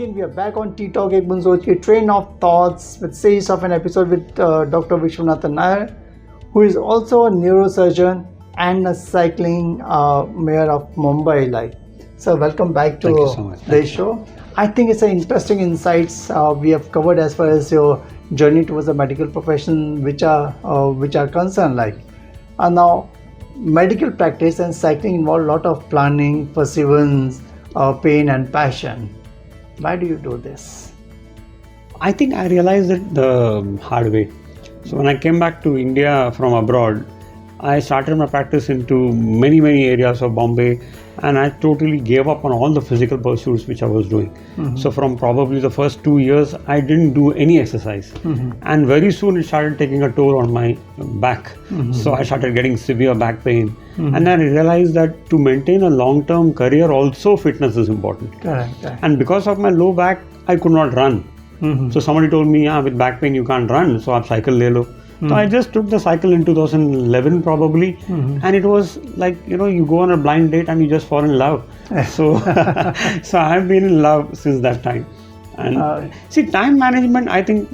again, we are back on ttalk, Boond Soch, a train of thoughts with series of an episode with Dr. Vishwanathan Iyer, who is also a neurosurgeon and a cycling mayor of Mumbai. So welcome back to the show. I think it's an interesting insights we have covered as far as your journey towards the medical profession, which are concerned. Now, medical practice and cycling involve a lot of planning, perseverance, pain and passion. Why do you do this? I think I realized it the hard way. So when I came back to India from abroad, I started my practice into many areas of Bombay, and I totally gave up on all the physical pursuits which I was doing. So from probably the first 2 years, I didn't do any exercise. And very soon it started taking a toll on my back. So I started getting severe back pain. And then I realized that to maintain a long-term career, also fitness is important. Correct. And because of my low back, I could not run. So somebody told me, with back pain you can't run, so aap cycle le lo. So I just took the cycle in 2011 probably, and it was like, you go on a blind date and you just fall in love. So I've been in love since that time. And see, time management, I think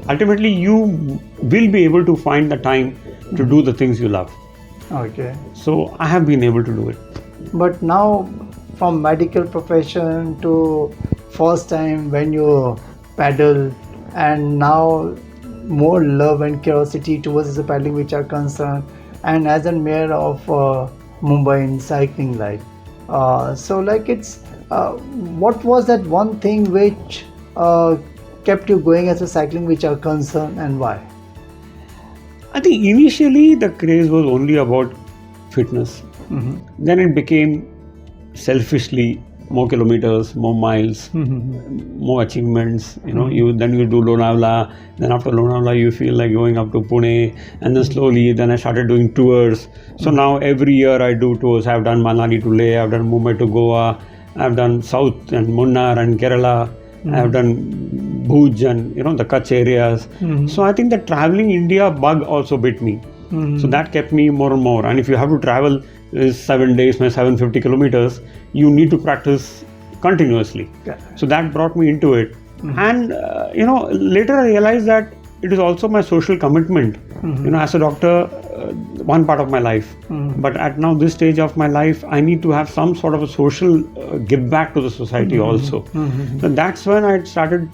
ultimately you will be able to find the time to do the things you love. Okay. So I have been able to do it. But now, from medical profession to first time when you paddle, and now more love and curiosity towards the paddling which are concerned, and as a mayor of Mumbai in cycling what was that one thing which kept you going as a cycling which are concerned, and why? I think initially the craze was only about fitness. Then it became selfishly more kilometers, more miles, more achievements. Then you do Lonavala. Then after Lonavala, you feel like going up to Pune, and then slowly, then I started doing tours. So now every year I do tours. I've done Manali to Leh, I've done Mumbai to Goa, I've done South and Munnar and Kerala. I've done Bhuj and the Kutch areas. So I think the traveling India bug also bit me. So that kept me more and more. And if you have to travel 7 days, 750 kilometers, you need to practice continuously. So that brought me into it. And later I realized that it is also my social commitment. As a doctor, one part of my life. But at now this stage of my life, I need to have some sort of a social give back to the society also. So that's when I started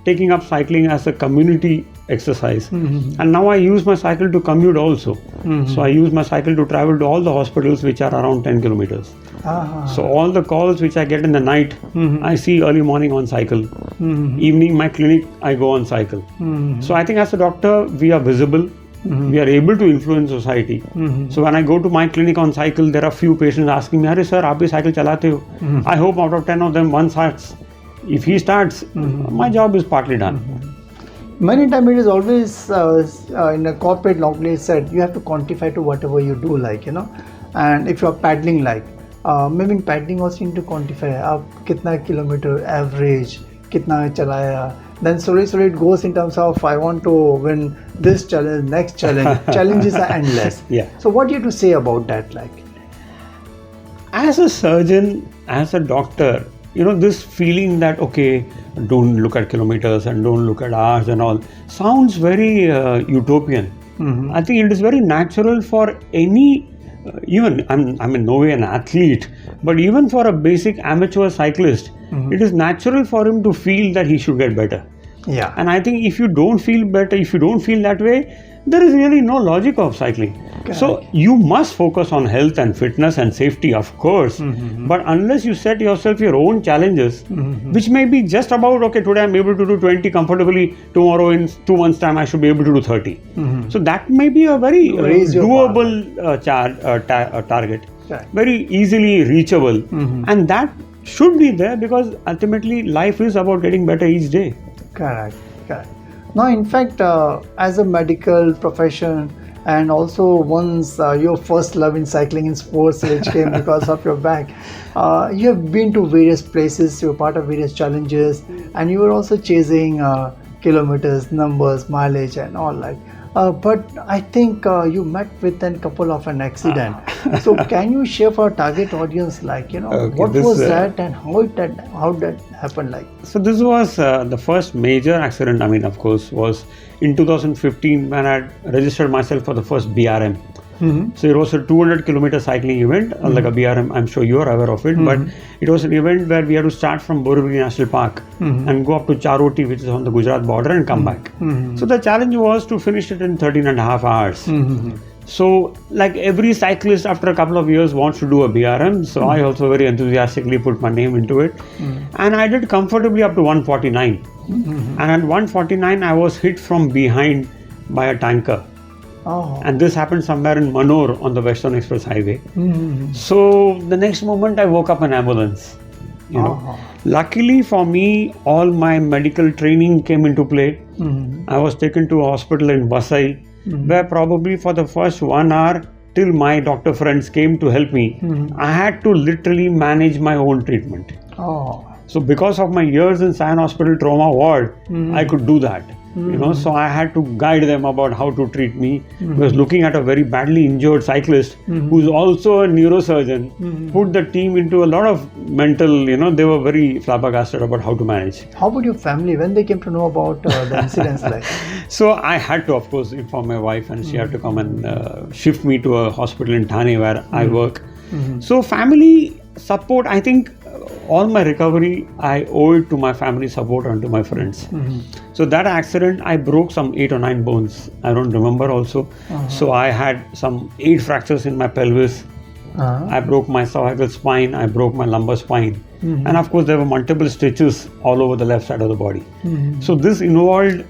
taking up cycling as a community exercise. And now I use my cycle to commute also. So I use my cycle to travel to all the hospitals which are around 10 kilometers. So all the calls which I get in the night, I see early morning on cycle. Evening my clinic, I go on cycle. So I think as a doctor, we are visible. We are able to influence society. So when I go to my clinic on cycle, there are few patients asking me, "Arey sir, aap bhi cycle chalate ho?" I hope out of 10 of them, one starts. If he starts, my job is partly done. Many times it is always in a corporate normally said you have to quantify to whatever you do, and if you are paddling, maybe paddling also you need to quantify kitna kilometer average, kitna chalaya. Then slowly it goes in terms of I want to win this challenge, next challenge. Challenges are endless. So what do you have to say about that? As a surgeon, as a doctor, this feeling that, okay, don't look at kilometers and don't look at hours and all, sounds very utopian. I think it is very natural for any, even, I'm in no way an athlete, but even for a basic amateur cyclist, it is natural for him to feel that he should get better. And I think if you don't feel better, if you don't feel that way, there is really no logic of cycling. So you must focus on health and fitness and safety, of course. But unless you set yourself your own challenges, which may be just about, okay, today I'm able to do 20 comfortably, tomorrow in 2 months time I should be able to do 30. So that may be a very doable target, very easily reachable. And that should be there because ultimately life is about getting better each day. Correct. Now, in fact, as a medical profession, and also once your first love in cycling in sports which came because of your back, you have been to various places, you were part of various challenges, and you were also chasing kilometers, numbers, mileage and all But I think you met with a couple of an accident. So can you share for our target audience, like, Okay, what was that and how that happened, like? So this was the first major accident. I mean, of course, was in 2015 when I had registered myself for the first BRM. So it was a 200-kilometer cycling event, like a BRM. I'm sure you are aware of it, but it was an event where we had to start from Borivali National Park and go up to Charoti, which is on the Gujarat border, and come back. So the challenge was to finish it in 13 and a half hours. So, like every cyclist after a couple of years wants to do a BRM, so I also very enthusiastically put my name into it, and I did comfortably up to 149. And at 149, I was hit from behind by a tanker. And this happened somewhere in Manor on the Western Express Highway. So the next moment I woke up in ambulance. Luckily for me, all my medical training came into play. I was taken to a hospital in Vasai, where probably for the first 1 hour till my doctor friends came to help me, I had to literally manage my own treatment. So because of my years in Sion Hospital trauma ward, I could do that. So I had to guide them about how to treat me. Because looking at a very badly injured cyclist who's also a neurosurgeon, put the team into a lot of mental, they were very flabbergasted about how to manage. How about your family when they came to know about the incidents, like? So I had to, of course, inform my wife, and she had to come and shift me to a hospital in Thane where I work. So family support, I think all my recovery, I owe it to my family support and to my friends. So that accident, I broke some 8 or 9 bones. I don't remember also. So I had some 8 fractures in my pelvis. I broke my cervical spine. I broke my lumbar spine. And of course, there were multiple stitches all over the left side of the body. So this involved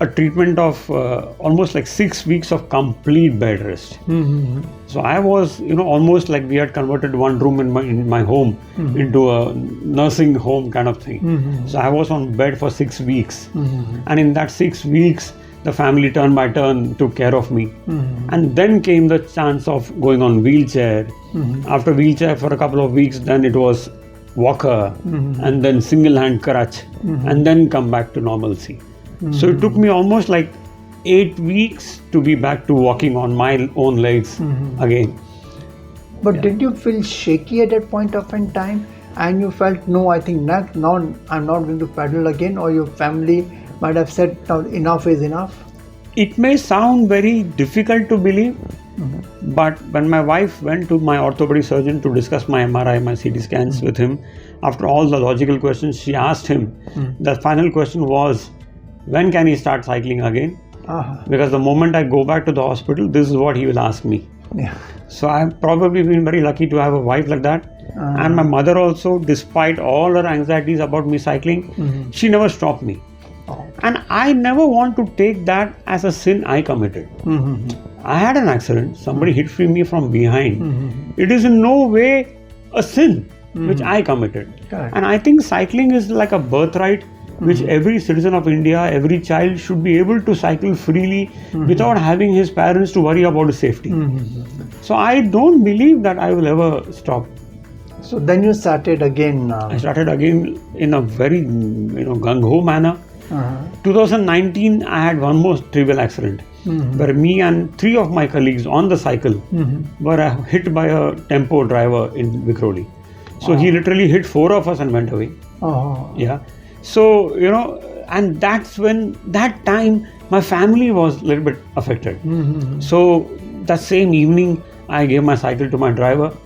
a treatment of almost like 6 weeks of complete bed rest. So I was, almost like we had converted one room in my home into a nursing home kind of thing. So I was on bed for 6 weeks. And in that 6 weeks, the family turn by turn took care of me. And then came the chance of going on wheelchair. After wheelchair for a couple of weeks, then it was walker, and then single hand crutch, and then come back to normalcy. So it took me almost like 8 weeks to be back to walking on my own legs again. But did you feel shaky at that point of time, and you felt, no, I think now I'm not going to paddle again, or your family might have said, now enough is enough? It may sound very difficult to believe, but when my wife went to my orthopedic surgeon to discuss my MRI, my CT scans with him, after all the logical questions she asked him, the final question was, when can he start cycling again? Because the moment I go back to the hospital, this is what he will ask me. So I've probably been very lucky to have a wife like that. And my mother also, despite all her anxieties about me cycling, she never stopped me. And I never want to take that as a sin I committed. I had an accident, somebody hit me from behind. It is in no way a sin which I committed. And I think cycling is like a birthright which every citizen of India, every child should be able to cycle freely without having his parents to worry about his safety. So I don't believe that I will ever stop. So then you started again? I started again in a very gung-ho manner. 2019, I had one more trivial accident where me and 3 of my colleagues on the cycle were hit by a tempo driver in Vikhroli. So he literally hit 4 of us and went away. So, and that's when, that time, my family was a little bit affected. So, that same evening, I gave my cycle to my driver.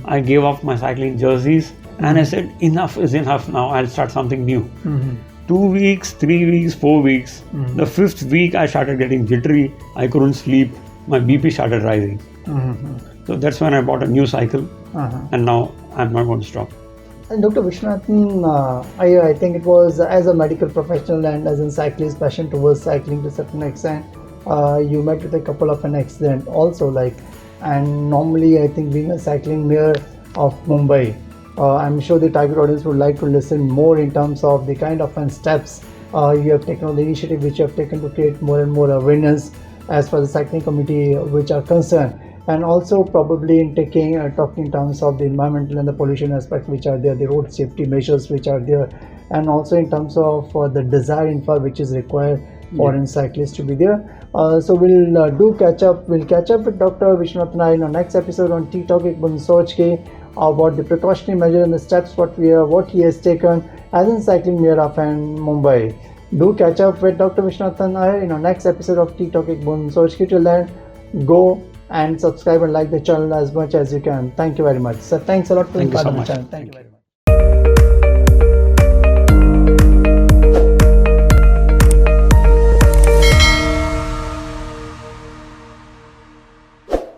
I gave off my cycling jerseys and I said, enough is enough now, I'll start something new. 2 weeks, 3 weeks, 4 weeks. The 5th week, I started getting jittery. I couldn't sleep. My BP started rising. So, that's when I bought a new cycle. And now, I'm not going to stop. And Dr. Vishwanathan Iyer, I think it was as a medical professional and as a cyclist, passion towards cycling to a certain extent, you met with a couple of an accident also, like, and normally I think being a cycling mayor of Mumbai, I'm sure the target audience would like to listen more in terms of the kind of steps you have taken, or the initiative which you have taken to create more and more awareness as far as the cycling community which are concerned. And also probably in talking in terms of the environmental and the pollution aspects which are there, the road safety measures which are there, and also in terms of the desire infra which is required foreign cyclists to be there. So we'll catch up with Dr. Vishwanathan Iyer in our next episode on ttalk Boond Soch about the precautionary measure and the steps what he has taken as in cycling near and Mumbai. Do catch up with Dr. Vishwanathan Iyer in our next episode of ttalk Boond Soch. Till then, go and subscribe and like the channel as much as you can. Thank you very much. So thanks a lot for being part of the channel. Thank you very much.